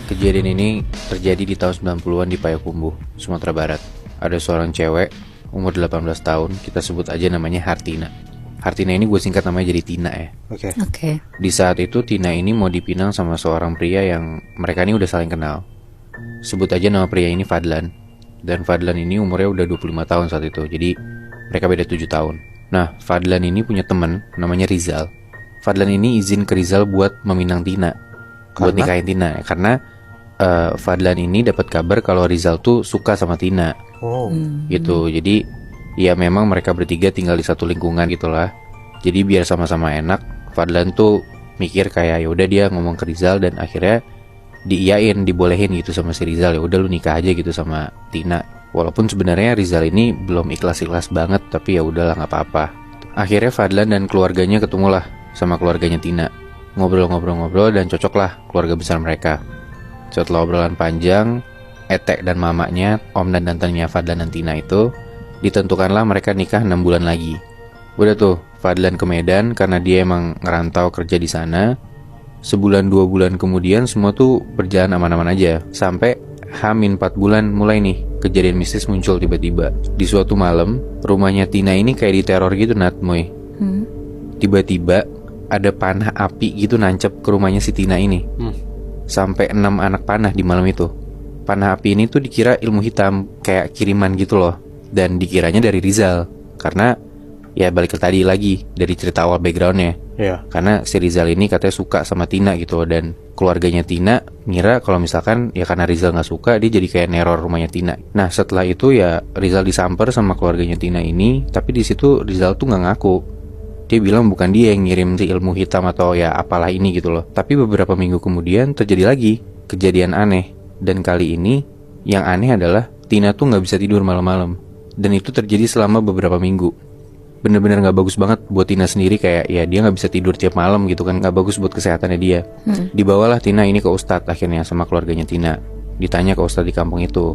Kejadian ini terjadi di tahun 90-an di Payakumbuh, Sumatera Barat. Ada seorang cewek, umur 18 tahun, kita sebut aja namanya Hartina. Hartina ini gue singkat namanya jadi Tina ya. Oke. Di saat itu Tina ini mau dipinang sama seorang pria yang mereka ini udah saling kenal. Sebut aja nama pria ini Fadlan. Dan Fadlan ini umurnya udah 25 tahun saat itu, jadi mereka beda 7 tahun. Nah, Fadlan ini punya teman namanya Rizal. Fadlan ini izin ke Rizal buat meminang Tina, buat nikahin Tina ya. Karena Fadlan ini dapat kabar kalau Rizal tuh suka sama Tina. Gitu. Jadi ya memang mereka bertiga tinggal di satu lingkungan gitulah. Jadi biar sama-sama enak, Fadlan tuh mikir kayak ya udah dia ngomong ke Rizal dan akhirnya diiyain, dibolehin gitu sama si Rizal, ya udah lu nikah aja gitu sama Tina. Walaupun sebenarnya Rizal ini belum ikhlas-ikhlas banget, tapi ya udahlah nggak apa-apa. Akhirnya Fadlan dan keluarganya ketemulah sama keluarganya Tina. Ngobrol-ngobrol dan cocoklah keluarga besar mereka. Setelah obrolan panjang, Etek dan mamanya, om dan tantenya Fadlan dan Tina itu, ditentukanlah mereka nikah 6 bulan lagi. Udah tuh, Fadlan ke Medan karena dia emang ngerantau kerja di sana. Sebulan 2 bulan kemudian semua tuh berjalan aman-aman aja. Sampai H-4 bulan mulai nih, kejadian mistis muncul tiba-tiba. Di suatu malam, rumahnya Tina ini kayak diteror gitu Natmoy. Tiba-tiba ada panah api gitu nancep ke rumahnya si Tina ini. Sampai 6 anak panah di malam itu. Panah api ini tuh dikira ilmu hitam, kayak kiriman gitu loh. Dan dikiranya dari Rizal. Karena ya balik ke tadi lagi, dari cerita awal backgroundnya. Karena si Rizal ini katanya suka sama Tina gitu. Dan keluarganya Tina ngira kalau misalkan ya karena Rizal gak suka, dia jadi kayak neror rumahnya Tina. Nah setelah itu ya Rizal disamper sama keluarganya Tina ini. Tapi di situ Rizal tuh gak ngaku. Dia bilang bukan dia yang ngirim si ilmu hitam atau ya apalah ini gitu loh. Tapi beberapa minggu kemudian terjadi lagi kejadian aneh. Dan kali ini yang aneh adalah Tina tuh gak bisa tidur malam-malam. Dan itu terjadi selama beberapa minggu. Bener-bener gak bagus banget buat Tina sendiri, kayak ya dia gak bisa tidur tiap malam gitu kan. Gak bagus buat kesehatannya dia. Dibawalah Tina ini ke Ustadz akhirnya sama keluarganya Tina. Ditanya ke Ustadz di kampung itu.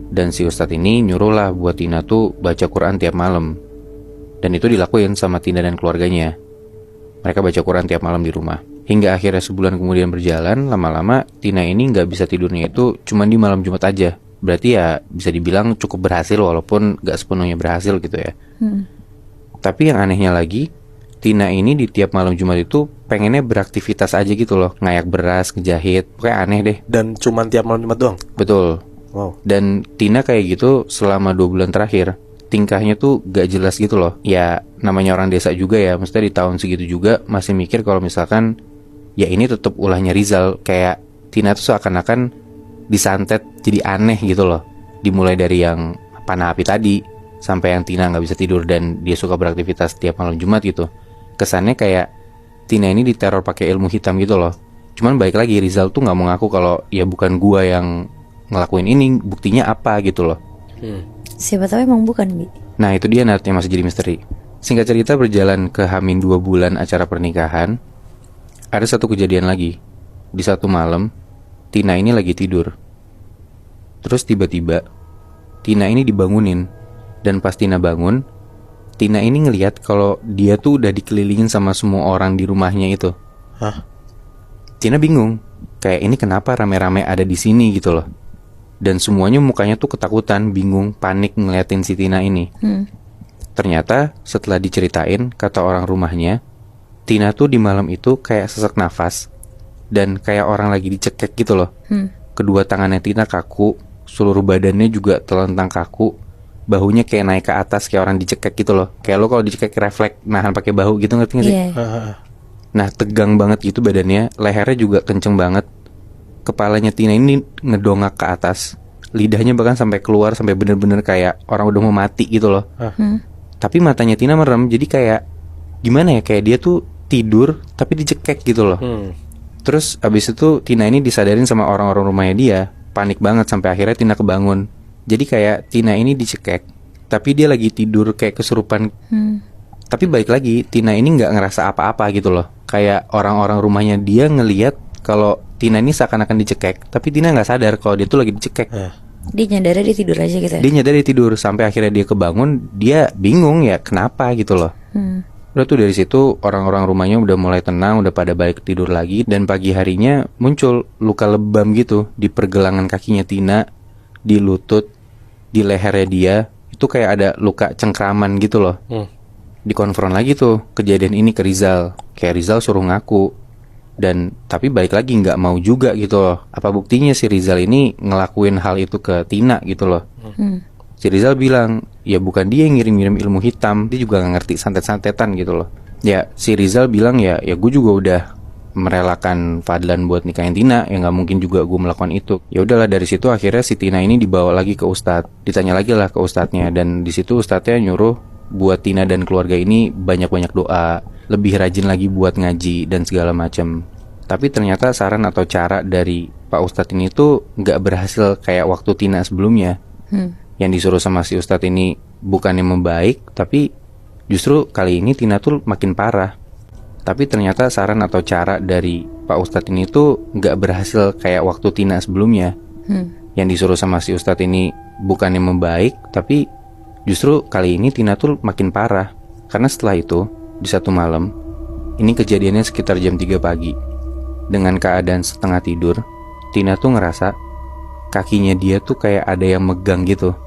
Dan si Ustadz ini nyuruh lah buat Tina tuh baca Quran tiap malam. Dan itu dilakuin sama Tina dan keluarganya. Mereka baca Quran tiap malam di rumah. Hingga akhirnya sebulan kemudian berjalan, lama-lama Tina ini gak bisa tidurnya itu cuma di malam Jumat aja. Berarti ya bisa dibilang cukup berhasil walaupun gak sepenuhnya berhasil gitu ya. Tapi yang anehnya lagi, Tina ini di tiap malam Jumat itu pengennya beraktivitas aja gitu loh. Ngayak beras, ngejahit, pokoknya aneh deh. Dan cuman tiap malam Jumat doang? Betul. Wow. Dan Tina kayak gitu selama 2 bulan terakhir. Tingkahnya tuh gak jelas gitu loh. Ya namanya orang desa juga ya, maksudnya di tahun segitu juga masih mikir kalau misalkan ya ini tetap ulahnya Rizal. Kayak Tina tuh seakan-akan disantet jadi aneh gitu loh. Dimulai dari yang panah api tadi sampai yang Tina gak bisa tidur dan dia suka beraktivitas tiap malam Jumat gitu. Kesannya kayak Tina ini diteror pakai ilmu hitam gitu loh. Cuman balik lagi, Rizal tuh gak mau ngaku kalau ya bukan gua yang ngelakuin ini, buktinya apa gitu loh. Siapa tahu emang bukan, Bi. Nah itu dia Nat yang masih jadi misteri. Singkat cerita, berjalan ke H-2 bulan acara pernikahan, ada satu kejadian lagi. Di satu malam, Tina ini lagi tidur. Terus tiba-tiba Tina ini dibangunin. Dan pas Tina bangun, Tina ini ngelihat kalau dia tuh udah dikelilingin sama semua orang di rumahnya itu. Tina bingung, kayak ini kenapa rame-rame ada di sini gitu loh. Dan semuanya mukanya tuh ketakutan, bingung, panik ngeliatin si Tina ini. Ternyata setelah diceritain kata orang rumahnya, Tina tuh di malam itu kayak sesak nafas dan kayak orang lagi dicekek gitu loh. Kedua tangannya Tina kaku, seluruh badannya juga telentang kaku, bahunya kayak naik ke atas kayak orang dicekek gitu loh. Kayak lo kalau dicekek refleks nahan pakai bahu gitu, ngerti gak sih? Nah tegang banget gitu badannya, lehernya juga kenceng banget. Kepalanya Tina ini ngedongak ke atas, lidahnya bahkan sampai keluar, sampai bener-bener kayak orang udah mau mati gitu loh. Tapi matanya Tina merem, jadi kayak gimana ya, kayak dia tuh tidur tapi dicekek gitu loh. Terus abis itu Tina ini disadarin sama orang-orang rumahnya dia. Panik banget sampai akhirnya Tina kebangun. Jadi kayak Tina ini dicekek, tapi dia lagi tidur kayak kesurupan. Tapi balik lagi, Tina ini gak ngerasa apa-apa gitu loh. Kayak orang-orang rumahnya dia ngelihat kalau Tina ini seakan-akan dicekek, tapi Tina gak sadar kalau dia tuh lagi dicekek. Dia nyadarnya dia tidur aja gitu ya? Dia nyadar dia tidur, sampai akhirnya dia kebangun. Dia bingung ya kenapa gitu loh. Udah tuh dari situ orang-orang rumahnya udah mulai tenang, udah pada balik tidur lagi. Dan pagi harinya muncul luka lebam gitu di pergelangan kakinya Tina, di lutut, di lehernya dia. Itu kayak ada luka cengkraman gitu loh. Dikonfront lagi tuh kejadian ini ke Rizal. Kayak Rizal suruh ngaku. Dan tapi balik lagi nggak mau juga gitu loh. Apa buktinya si Rizal ini ngelakuin hal itu ke Tina gitu loh. Si Rizal bilang, ya bukan dia yang ngirim-ngirim ilmu hitam, dia juga gak ngerti santet-santetan gitu loh. Ya si Rizal bilang ya gue juga udah merelakan Fadlan buat nikahin Tina, ya nggak mungkin juga gue melakukan itu. Ya udahlah, dari situ akhirnya si Tina ini dibawa lagi ke Ustadz, ditanya lagi lah ke Ustadznya, dan di situ Ustadznya nyuruh buat Tina dan keluarga ini banyak-banyak doa, lebih rajin lagi buat ngaji dan segala macam. Tapi ternyata saran atau cara dari Pak Ustadz ini tuh nggak berhasil kayak waktu Tina sebelumnya. Yang disuruh sama si Ustadz ini bukannya membaik, tapi justru kali ini Tina tuh makin parah. Tapi ternyata saran atau cara dari Pak Ustadz ini tuh nggak berhasil kayak waktu Tina sebelumnya. Yang disuruh sama si Ustadz ini bukannya membaik, tapi justru kali ini Tina tuh makin parah. Karena setelah itu, di satu malam, ini kejadiannya sekitar jam 3 pagi. Dengan keadaan setengah tidur, Tina tuh ngerasa kakinya dia tuh kayak ada yang megang gitu.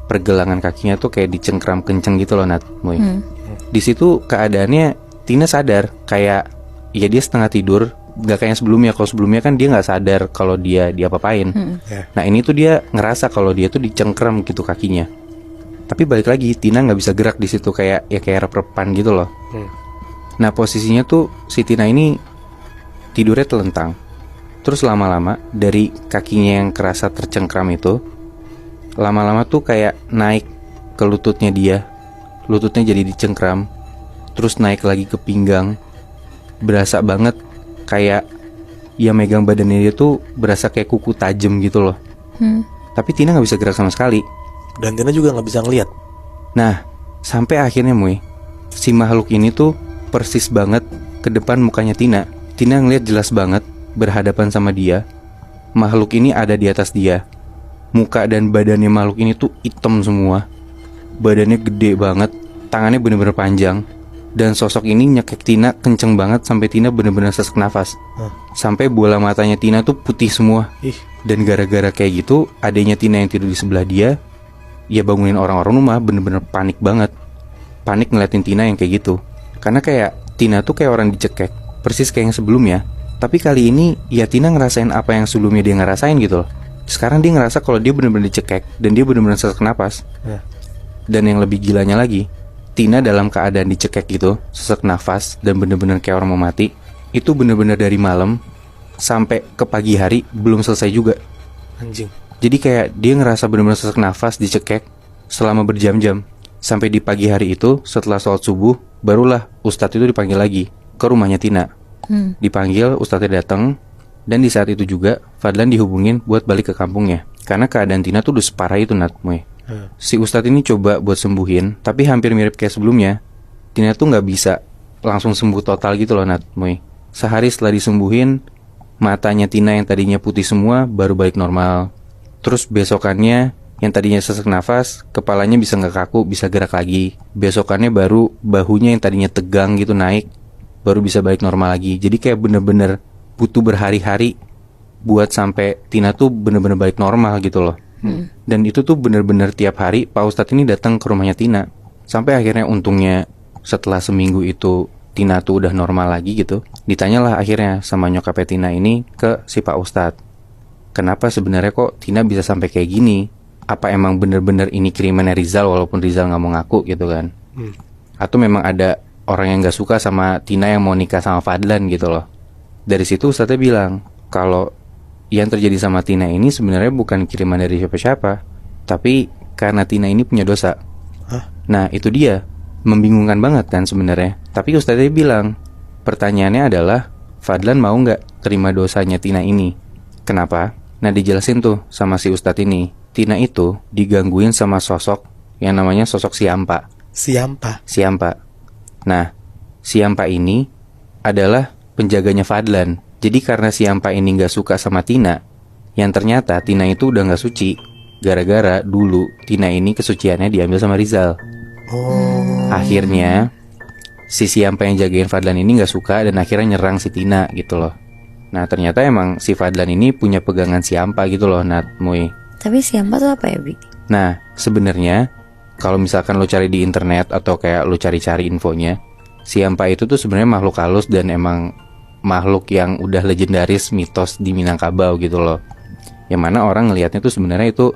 Pergelangan kakinya tuh kayak dicengkram kenceng gitu loh, Nat. Di situ keadaannya Tina sadar kayak ya dia setengah tidur, gak kayak sebelumnya. Kalau sebelumnya kan dia nggak sadar kalau dia diapa-apain. Nah ini tuh dia ngerasa kalau dia tuh dicengkram gitu kakinya. Tapi balik lagi Tina nggak bisa gerak di situ, kayak rep-repan gitu loh. Nah posisinya tuh si Tina ini tidurnya telentang. Terus lama-lama dari kakinya yang kerasa tercengkram itu, lama-lama tuh kayak naik ke lututnya dia. Lututnya jadi dicengkram, terus naik lagi ke pinggang. Berasa banget kayak ya megang badannya dia tuh berasa kayak kuku tajam gitu loh. Tapi Tina gak bisa gerak sama sekali. Dan Tina juga gak bisa ngeliat. Nah sampai akhirnya si makhluk ini tuh persis banget ke depan mukanya Tina. Tina ngeliat jelas banget berhadapan sama dia. Makhluk ini ada di atas dia. Muka dan badannya makhluk ini tuh hitam semua. Badannya gede banget, tangannya bener-bener panjang. Dan sosok ini nyekek Tina kenceng banget sampai Tina bener-bener sesak nafas. Sampai bola matanya Tina tuh putih semua. Dan gara-gara kayak gitu, adanya Tina yang tidur di sebelah dia, ya bangunin orang-orang rumah bener-bener panik banget. Panik ngeliatin Tina yang kayak gitu. Karena kayak Tina tuh kayak orang dicekek, persis kayak yang sebelumnya. Tapi kali ini ya Tina ngerasain apa yang sebelumnya dia ngerasain gitu loh. Sekarang dia ngerasa kalau dia benar-benar dicekek dan dia benar-benar sesak napas. Dan yang lebih gilanya lagi, Tina dalam keadaan dicekek gitu, sesak nafas dan benar-benar kayak orang mau mati. Itu benar-benar dari malam sampai ke pagi hari belum selesai juga. Anjing. Jadi kayak dia ngerasa benar-benar sesak nafas, dicekek selama berjam-jam. Sampai di pagi hari itu setelah sholat subuh, barulah Ustadz itu dipanggil lagi ke rumahnya Tina. Dipanggil, Ustadznya datang. Dan di saat itu juga Fadlan dihubungin buat balik ke kampungnya. Karena keadaan Tina tuh udah separah itu, Nat. Si Ustadz ini coba buat sembuhin, tapi hampir mirip kayak sebelumnya. Tina tuh gak bisa langsung sembuh total gitu loh, Nat. Sehari setelah disembuhin, matanya Tina yang tadinya putih semua baru balik normal. Terus besokannya yang tadinya sesak nafas, kepalanya bisa gak kaku, bisa gerak lagi. Besokannya baru bahunya yang tadinya tegang gitu naik, baru bisa balik normal lagi. Jadi kayak bener-bener butuh berhari-hari buat sampai Tina tuh bener-bener balik normal gitu loh. Dan itu tuh bener-bener tiap hari Pak Ustadz ini datang ke rumahnya Tina. Sampai akhirnya untungnya setelah seminggu itu Tina tuh udah normal lagi gitu. Ditanyalah akhirnya sama nyokapnya Tina ini ke si Pak Ustadz, kenapa sebenarnya kok Tina bisa sampai kayak gini? Apa emang bener-bener ini kirimannya Rizal walaupun Rizal gak mau ngaku gitu kan? Atau memang ada orang yang gak suka sama Tina yang mau nikah sama Fadlan gitu loh. Dari situ Ustadznya bilang kalau yang terjadi sama Tina ini sebenarnya bukan kiriman dari siapa-siapa, tapi karena Tina ini punya dosa. Nah itu dia, membingungkan banget kan sebenarnya. Tapi Ustadznya bilang, pertanyaannya adalah Fadlan mau gak terima dosanya Tina ini? Kenapa? Nah dijelasin tuh sama si Ustadz ini, Tina itu digangguin sama sosok yang namanya sosok Siampa. Siampa. Nah Siampa ini adalah penjaganya Fadlan. Jadi karena Siampa ini gak suka sama Tina, yang ternyata Tina itu udah gak suci, gara-gara dulu Tina ini kesuciannya diambil sama Rizal. Akhirnya si Siampa yang jagain Fadlan ini gak suka dan akhirnya nyerang si Tina gitu loh. Nah ternyata emang si Fadlan ini punya pegangan Siampa gitu loh, Nat, Muy. Tapi Siampa tuh apa ya, Bi? Nah sebenarnya kalau misalkan lo cari di internet atau kayak lo cari-cari infonya, Siampa itu tuh sebenarnya makhluk halus dan emang makhluk yang udah legendaris mitos di Minangkabau gitu loh. Yang mana orang ngelihatnya tuh sebenarnya itu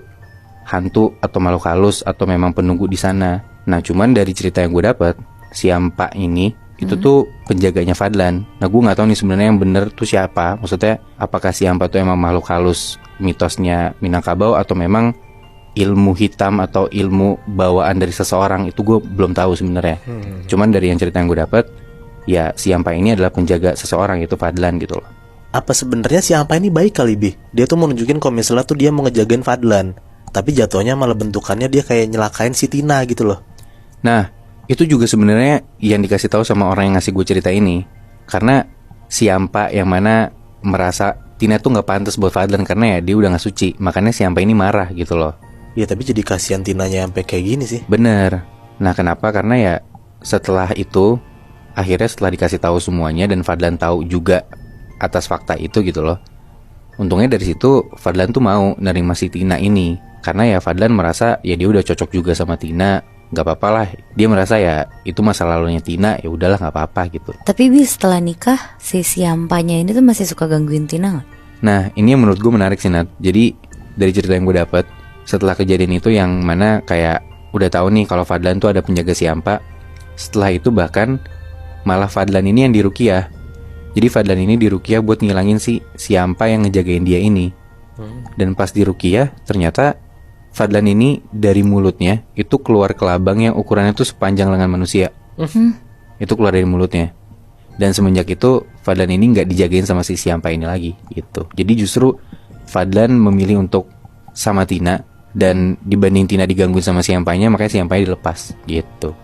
hantu atau makhluk halus atau memang penunggu di sana. Nah cuman dari cerita yang gue dapat, Siampa ini itu tuh penjaganya Fadlan. Nah gue nggak tahu nih sebenarnya yang bener tuh siapa. Maksudnya apakah Siampa tuh emang makhluk halus mitosnya Minangkabau atau memang ilmu hitam atau ilmu bawaan dari seseorang, itu gue belum tahu sebenarnya. Cuman dari yang cerita yang gue dapat, ya Siampa ini adalah penjaga seseorang, itu Fadlan gitu loh. Apa sebenarnya Siampa ini baik kali, Bi? Dia tuh mau nunjukin kalau misalnya tuh dia mau ngejagain Fadlan, tapi jatuhnya malah bentukannya dia kayak nyelakain si Tina gitu loh. Nah itu juga sebenarnya yang dikasih tahu sama orang yang ngasih gue cerita ini. Karena Siampa yang mana merasa Tina tuh gak pantas buat Fadlan karena ya dia udah gak suci. Makanya Siampa ini marah gitu loh. Ya tapi jadi kasihan Tinanya sampai kayak gini sih. Bener. Nah kenapa? Karena ya setelah itu, akhirnya setelah dikasih tahu semuanya dan Fadlan tahu juga atas fakta itu gitu loh. Untungnya dari situ Fadlan tuh mau nerima si Tina ini. Karena ya Fadlan merasa ya dia udah cocok juga sama Tina, gak apa-apa lah. Dia merasa ya itu masa lalunya Tina, ya udahlah gak apa-apa gitu. Tapi Bi, setelah nikah si Siampanya ini tuh masih suka gangguin Tina gak? Nah ini yang menurut gue menarik sih, Nat. Jadi dari cerita yang gue dapet, setelah kejadian itu yang mana kayak udah tahu nih kalau Fadlan tuh ada penjaga Siampa. Setelah itu bahkan malah Fadlan ini yang diruqyah. Jadi Fadlan ini diruqyah buat ngilangin si Siampa yang ngejagain dia ini. Dan pas diruqyah ternyata Fadlan ini dari mulutnya itu keluar kelabang yang ukurannya tuh sepanjang lengan manusia. Itu keluar dari mulutnya. Dan semenjak itu Fadlan ini gak dijagain sama si Siampa ini lagi gitu. Jadi justru Fadlan memilih untuk sama Tina, dan dibanding Tina digangguin sama Siampanya, makanya Siampanya dilepas gitu.